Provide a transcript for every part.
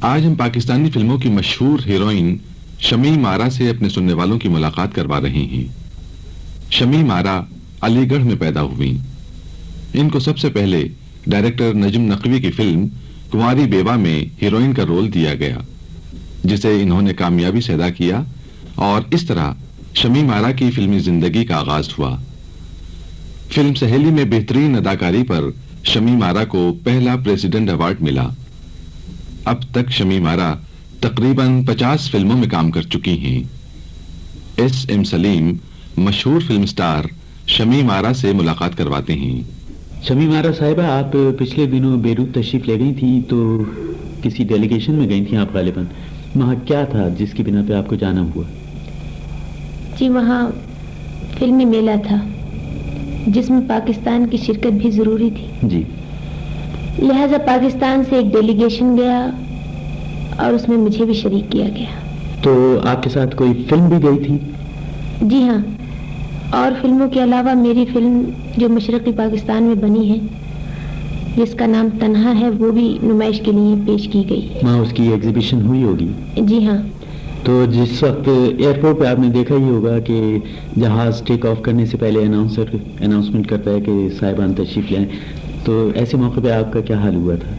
آج ہم پاکستانی فلموں کی مشہور ہیروئن شمیم آرا سے اپنے سننے والوں کی ملاقات کروا رہے ہیں۔ شمیم آرا علی گڑھ میں پیدا ہوئیں۔ ان کو سب سے پہلے ڈائریکٹر نجم نقوی کی فلم کنواری بیوہ میں ہیروئن کا رول دیا گیا، جسے انہوں نے کامیابی سے ادا کیا، اور اس طرح شمیم آرا کی فلمی زندگی کا آغاز ہوا۔ فلم سہیلی میں بہترین اداکاری پر شمیم آرا کو پہلا پریزیڈنٹ ایوارڈ ملا۔ اب تک شمیم آرا تقریباً 50 فلموں میں کام کر چکی ہیں۔ ایس ایم سلیم مشہور فلم سٹار شمیم آرا سے ملاقات کرواتے ہیں۔ شمیم آرا صاحبہ، آپ پچھلے دنوں بیروت تشریف لے گئی تھیں، تو کسی ڈیلیگیشن میں گئی تھیں آپ غالباً۔ وہاں کیا تھا جس کی بنا پہ آپ کو جانا ہوا؟ جی، وہاں فلمی میلہ تھا جس میں پاکستان کی شرکت بھی ضروری تھی۔ جی، لہذا پاکستان سے ایک ڈیلیگیشن گیا اور اس میں مجھے بھی شریک کیا گیا۔ تو آپ کے ساتھ کوئی فلم بھی گئی تھی؟ جی ہاں، اور فلموں کے علاوہ میری فلم جو مشرقی پاکستان میں بنی ہے جس کا نام تنہا ہے، وہ بھی نمائش کے لیے پیش کی گئی۔ وہاں اس کی ایگزیبیشن ہوئی ہوگی؟ جی ہاں۔ تو جس وقت ایئرپورٹ پہ آپ نے دیکھا ہی ہوگا کہ جہاز ٹیک آف کرنے سے پہلے اناؤنسر اناؤنسمنٹ کرتا ہے کہ صاحبان تشریف لائیں، تو ایسے موقع پہ آپ کا کیا حال ہوا تھا؟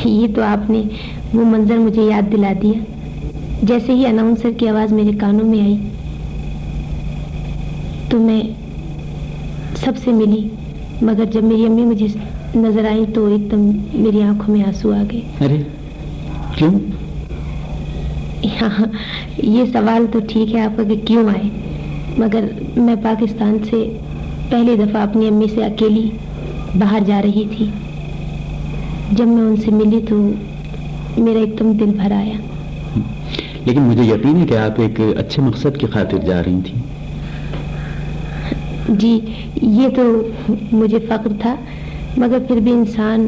یہ تو آپ نے وہ منظر مجھے یاد دلا دیا۔ جیسے ہی اناؤنسر کی آواز میرے کانوں میں آئی تو میں سب سے ملی، مگر جب میری امی مجھے نظر آئی تو ایک دم میری آنکھوں میں آنسو آ گئے۔ ارے کیوں؟ ہاں، یہ سوال تو ٹھیک ہے آپ کا کہ کیوں آئے، مگر میں پاکستان سے پہلی دفعہ اپنی امی سے اکیلی باہر جا رہی تھی۔ جب میں ان سے ملی تو میرا ایک دم دل بھر آیا۔ لیکن مجھے یقین ہے کہ آپ ایک اچھے مقصد کی خاطر جا رہی تھیں۔ جی، یہ تو مجھے فخر تھا، مگر پھر بھی انسان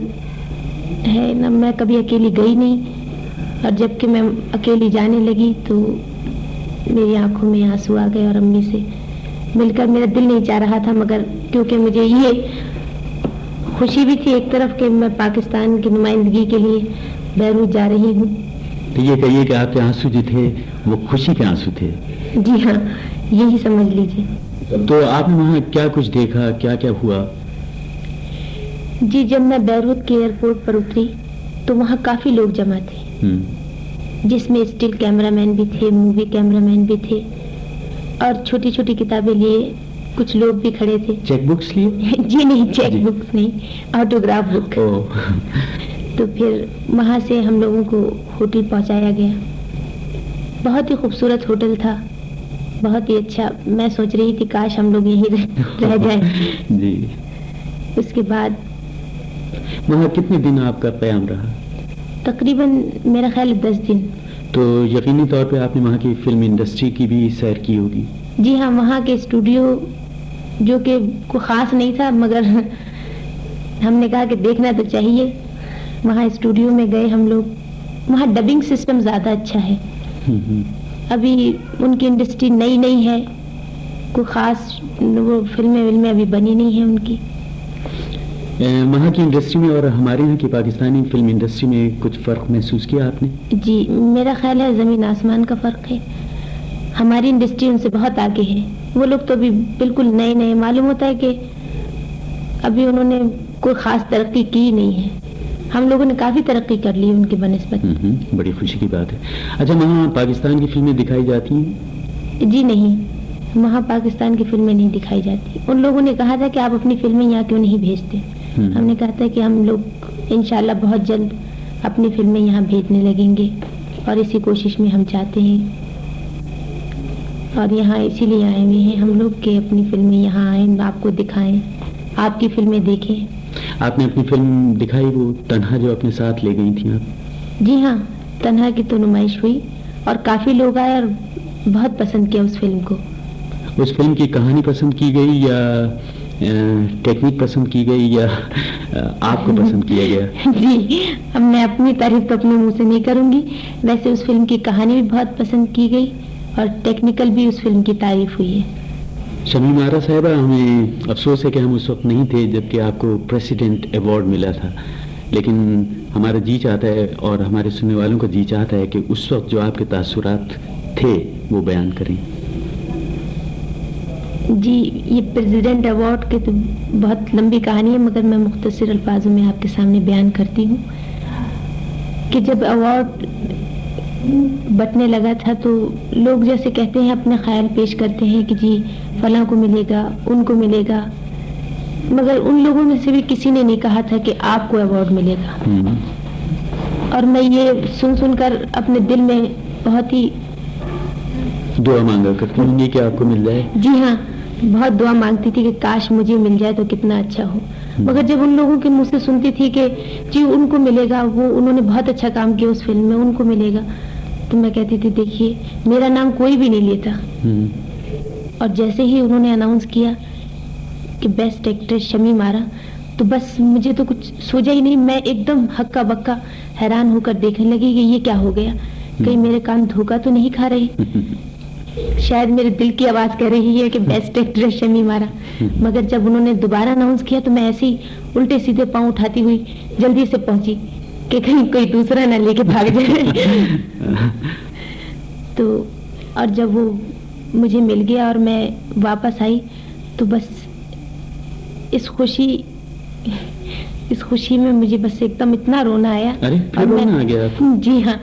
ہے نا، میں کبھی اکیلی گئی نہیں، اور جب کہ میں اکیلی جانے لگی تو میری آنکھوں میں آنسو آ گئے، اور امی سے مل کر میرا دل نہیں چاہ رہا تھا، مگر کیونکہ مجھے یہ خوشی بھی تھی ایک طرف کہ میں پاکستان کی نمائندگی کے لیے بیروت جا رہی ہوں۔ تو یہ کہیے کہ آپ کے آنسو جو تھے وہ خوشی کے آنسو تھے؟ جی ہاں، یہی سمجھ لیجیے۔ تو آپ نے وہاں کیا کچھ دیکھا، کیا کیا ہوا؟ جی، جب میں بیروت کے ایئرپورٹ پر اتری تو وہاں کافی لوگ جمع تھے، جس میں اسٹل کیمرہ مین بھی تھے، مووی کیمرہ مین بھی تھے، اور چھوٹی چھوٹی کتابیں لیے کچھ لوگ بھی کھڑے تھے۔ چیک بکس لیے؟ جی نہیں، چیک بکس نہیں، آٹوگراف بک۔ تو پھر وہاں سے ہم لوگوں کو ہوٹل پہنچایا گیا۔ بہت ہی خوبصورت ہوٹل تھا، بہت ہی اچھا۔ میں سوچ رہی تھی کاش ہم لوگ یہیں رہ جائیں۔ جی۔ اس کے بعد وہاں کتنے دن آپ کا قیام رہا؟ تقریباً میرا خیال 10 دن۔ تو یقینی طور پہ آپ نے وہاں کی فلم انڈسٹری کی بھی سیر کی ہوگی؟ جی ہاں، وہاں کے اسٹوڈیو جو کہ کوئی خاص نہیں تھا، مگر ہم نے کہا کہ دیکھنا تو چاہیے۔ وہاں اسٹوڈیو میں گئے ہم لوگ۔ وہاں ڈبنگ سسٹم زیادہ اچھا ہے۔ ابھی ان کی انڈسٹری نئی ہے، کوئی خاص وہ فلمیں ابھی بنی نہیں ہیں ان کی۔ وہاں کی انڈسٹری میں اور ہمارے یہاں کی پاکستانی فلم انڈسٹری میں کچھ فرق محسوس کیا آپ نے؟ جی، میرا خیال ہے زمین آسمان کا فرق ہے۔ ہماری انڈسٹری ان سے بہت آگے ہے، وہ لوگ تو ابھی بالکل نئے معلوم ہوتا ہے کہ ابھی انہوں نے کوئی خاص ترقی کی نہیں ہے۔ ہم لوگوں نے کافی ترقی کر لی ان کی بنسبت۔ بڑی خوشی کی بات ہے۔ اچھا، وہاں پاکستان کی فلمیں دکھائی جاتی ہیں؟ جی نہیں، وہاں پاکستان کی فلمیں نہیں دکھائی جاتی۔ ان لوگوں نے کہا تھا کہ آپ اپنی فلمیں یہاں کیوں نہیں بھیجتے؟ ہم نے کہا تھا کہ ہم لوگ انشاءاللہ بہت جلد اپنی فلمیں یہاں بھیجنے لگیں گے، اور اسی کوشش میں ہم چاہتے ہیں، اور یہاں اسی لیے آئے ہوئے ہیں ہم لوگ کہ اپنی فلمیں یہاں آئیں، آپ کو دکھائیں، آپ کی فلمیں دیکھیں۔ آپ نے اپنی فلم دکھائی، وہ تنہا جو اپنے ساتھ لے گئی تھیں آپ؟ جی ہاں، تنہا کی تو نمائش ہوئی اور کافی لوگ آئے اور بہت پسند کیا اس فلم کو۔ اس فلم کی کہانی پسند کی گئی یا ٹیکنیک پسند کی گئی یا آپ کو پسند کیا گیا؟ جی، اب میں اپنی تعریف تو اپنے منہ سے نہیں کروں گی، ویسے اس فلم کی کہانی بھی بہت پسند کی گئی اور ٹیکنیکل بھی اس فلم کی تعریف ہوئی ہے۔ شمیم آرا صاحبہ، ہمیں افسوس ہے کہ ہم اس وقت نہیں تھے جب کہ آپ کو پریزیڈنٹ ایوارڈ ملا تھا، لیکن ہمارا جی چاہتا ہے اور ہمارے سننے والوں کا جی چاہتا ہے کہ اس وقت جو آپ کے تاثرات تھے وہ بیان کریں. جی یہ پریزیڈنٹ ایوارڈ کی تو بہت لمبی کہانی ہے، مگر میں مختصر الفاظوں میں آپ کے سامنے بیان کرتی ہوں کہ جب ایوارڈ بٹنے لگا تھا تو لوگ جیسے کہتے ہیں اپنے خیال پیش کرتے ہیں کہ جی فلاں کو ملے گا، ان کو ملے گا، مگر ان لوگوں میں سے بھی کسی نے نہیں کہا تھا کہ آپ کو ایوارڈ ملے گا. اور میں یہ سن کر اپنے دل میں بہت ہی دعا مانگا کرتی ہوں گی کہ آپ کو مل جائے. جی ہاں، بہت دعا مانگتی تھی کہ کاش مجھے مل جائے تو کتنا اچھا ہو. مگر جب ان لوگوں کے منہ سے سنتی تھی کہ جی ان کو ملے گا، وہ انہوں نے بہت اچھا کام کیا اس فلم میں، ان کو ملے گا، تو میں کہتی تھی دیکھیے میرا نام کوئی بھی نہیں لیتا. اور جیسے ہی انہوں نے اناؤنس کیا کہ بیسٹ ایکٹریس شمیم آرا، تو بس مجھے تو کچھ سوچا ہی نہیں، میں ایک دم ہکا بکا حیران ہو کر دیکھنے لگی کہ یہ کیا ہو گیا، کہیں میرے کان دھوکا تو نہیں کھا رہی، شاید میرے دل کی آواز کہہ رہی ہے کہ بیسٹ ایکٹریس شمیم آرا. مگر جب انہوں نے دوبارہ اناؤنس کیا تو میں ایسے ہی الٹے سیدھے پاؤں اٹھاتی ہوئی جلدی سے پہنچی کہ کہیں کوئی دوسرا نہ لے کے بھاگ جائے. تو اور جب وہ مجھے مل گیا اور میں واپس آئی تو بس اس خوشی میں مجھے بس ایک دم اتنا رونا آیا. پھر رونا آ گیا؟ جی ہاں،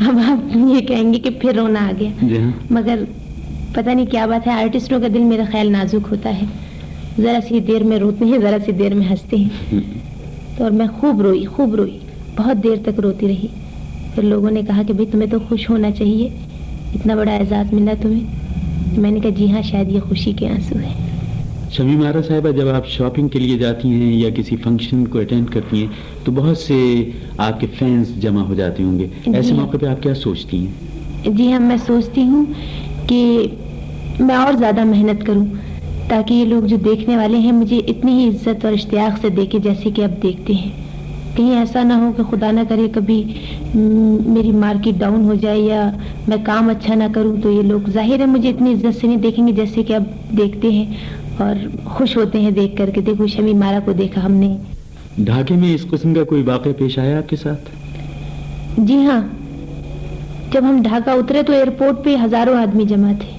اب آپ یہ کہیں گے کہ پھر رونا آ گیا. مگر پتہ نہیں کیا بات ہے، آرٹسٹوں کا دل میرا خیال نازک ہوتا ہے، ذرا سی دیر میں روتے ہیں، ذرا سی دیر میں ہنستے ہیں. تو اور میں خوب روئی، بہت دیر تک روتی رہی. پھر لوگوں نے کہا کہ بھئی تمہیں تو خوش ہونا چاہیے، اتنا بڑا اعزاز ملا تمہیں. میں نے کہا جی ہاں، شاید یہ خوشی کے آنسو ہیں. شمیم آرا صاحبہ، جب آپ شاپنگ کے لیے جاتی ہیں یا کسی فنکشن کو اٹینڈ کرتی ہیں تو بہت سے آپ کے فینس جمع ہو جاتے ہوں گے، ایسے موقع پہ آپ کیا سوچتی ہیں؟ جی ہاں، میں سوچتی ہوں کہ میں اور زیادہ محنت کروں تاکہ یہ لوگ جو دیکھنے والے ہیں مجھے اتنی ہی عزت اور اشتیاق سے دیکھیں جیسے کہ اب دیکھتے ہیں. کہیں ایسا نہ ہو کہ خدا نہ کرے کبھی میری مارکیٹ ڈاؤن ہو جائے یا میں کام اچھا نہ کروں تو یہ لوگ ظاہر ہے مجھے اتنی عزت سے نہیں دیکھیں گے جیسے کہ اب دیکھتے ہیں اور خوش ہوتے ہیں دیکھ کر کے دیکھو شمیم آرا کو دیکھا ہم نے. ڈھاکے میں اس قسم کا کوئی واقعہ پیش آیا آپ کے ساتھ؟ جی ہاں، جب ہم ڈھاکہ اترے تو ایئرپورٹ پہ ہزاروں آدمی جمع تھے.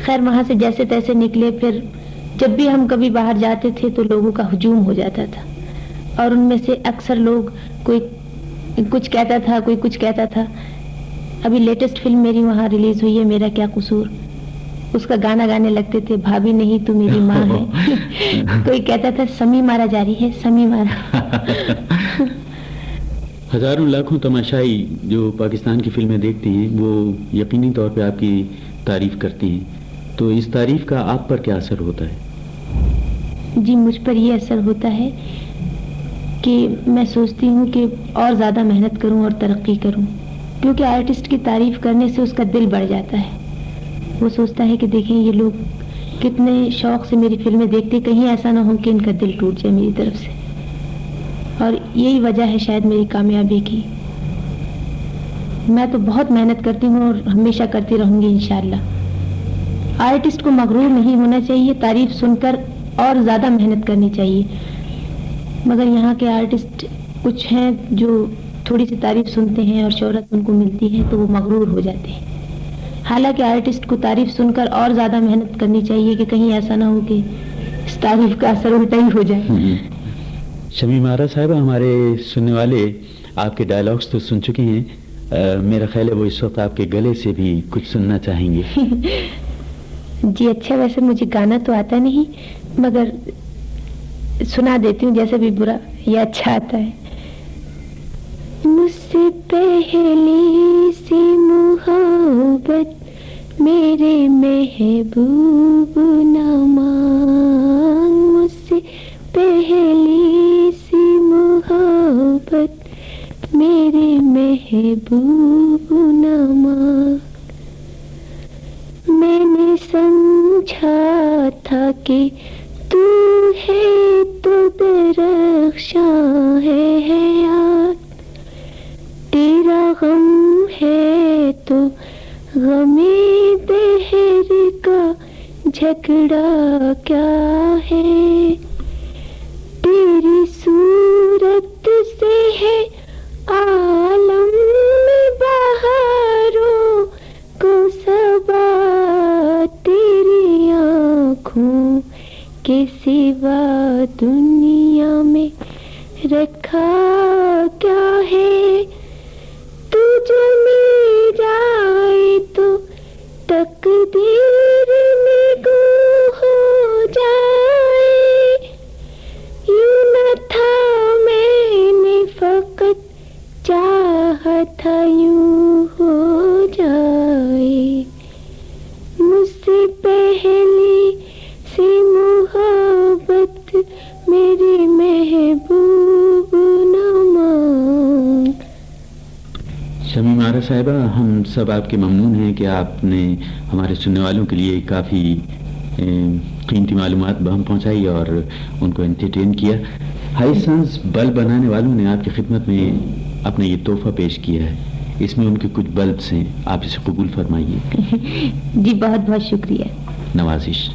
خیر وہاں سے جیسے تیسے نکلے. پھر جب بھی ہم کبھی باہر جاتے تھے تو لوگوں کا ہجوم ہو جاتا تھا اور ان میں سے اکثر لوگ کوئی کچھ کہتا تھا، کوئی کچھ کہتا تھا. ابھی لیٹسٹ فلم میری وہاں ریلیز ہوئی ہے میرا کیا قصور، اس کا گانا گانے لگتے تھے، بھابھی نہیں تو میری ماں ہے. کوئی کہتا تھا شمیم آرا جاری ہے، شمیم آرا. ہزاروں لاکھوں تماشائی جو پاکستان کی فلمیں دیکھتی ہیں وہ یقینی طور پہ آپ کی تعریف کرتی ہیں، تو اس تعریف کا آپ پر کیا اثر ہوتا ہے؟ جی مجھ پر یہ اثر ہوتا ہے کہ میں سوچتی ہوں کہ اور زیادہ محنت کروں اور ترقی کروں، کیونکہ آرٹسٹ کی تعریف کرنے سے اس کا دل بڑھ جاتا ہے. وہ سوچتا ہے کہ دیکھیں یہ لوگ کتنے شوق سے میری فلمیں دیکھتے، کہیں ایسا نہ ہو کہ ان کا دل ٹوٹ جائے میری طرف سے. اور یہی وجہ ہے شاید میری کامیابی کی. میں تو بہت محنت کرتی ہوں اور ہمیشہ کرتی رہوں گی انشاءاللہ. آرٹسٹ کو مغرور نہیں ہونا چاہیے، تعریف سن کر اور زیادہ محنت کرنی چاہیے. مگر یہاں کے آرٹسٹ کچھ ہیں جو تھوڑی سی تعریف سنتے ہیں اور شہرت ان کو ملتی ہے تو وہ مغرور ہو جاتے ہیں. حالانکہ آرٹسٹ کو تعریف سن کر اور زیادہ محنت کرنی چاہیے کہ کہیں ایسا نہ ہو کہ اس تعریف کا اثر الٹا ہی ہو جائے. شمیم آرا صاحبہ، ہمارے سننے والے آپ کے ڈائلاگس تو سن چکے ہیں، میرا خیال ہے وہ اس وقت آپ کے گلے سے بھی کچھ سننا چاہیں گے. جی اچھا، ویسے مجھے گانا تو آتا نہیں مگر سنا دیتی ہوں جیسے بھی برا یا اچھا آتا ہے. مجھ سے پہلی سی محبت میرے محبوب نہ مانگ، مجھ سے پہلی سی محبت میرے محبوب نہ مانگ. میں نے سمجھا تھا کہ تو ہے تو درخشاں ہے حیات، تیرا غم ہے تو غمی دہر کا جھگڑا کیا ہے. تیری صورت سے تھا یوں ہو جائے، مجھ سے پہلی سی محبت میری محبوب نہ مانگ۔ شمیم آرا صاحبہ، ہم سب آپ کے ممنون ہیں کہ آپ نے ہمارے سننے والوں کے لیے کافی قیمتی معلومات بہم پہنچائی اور ان کو انٹرٹین کیا۔ ہائسنس بلب بنانے والوں نے آپ کی خدمت میں اپنا یہ تحفہ پیش کیا ہے، اس میں ان کے کچھ بلبس ہیں، آپ اسے قبول فرمائیے۔ جی بہت بہت شکریہ۔ نوازش۔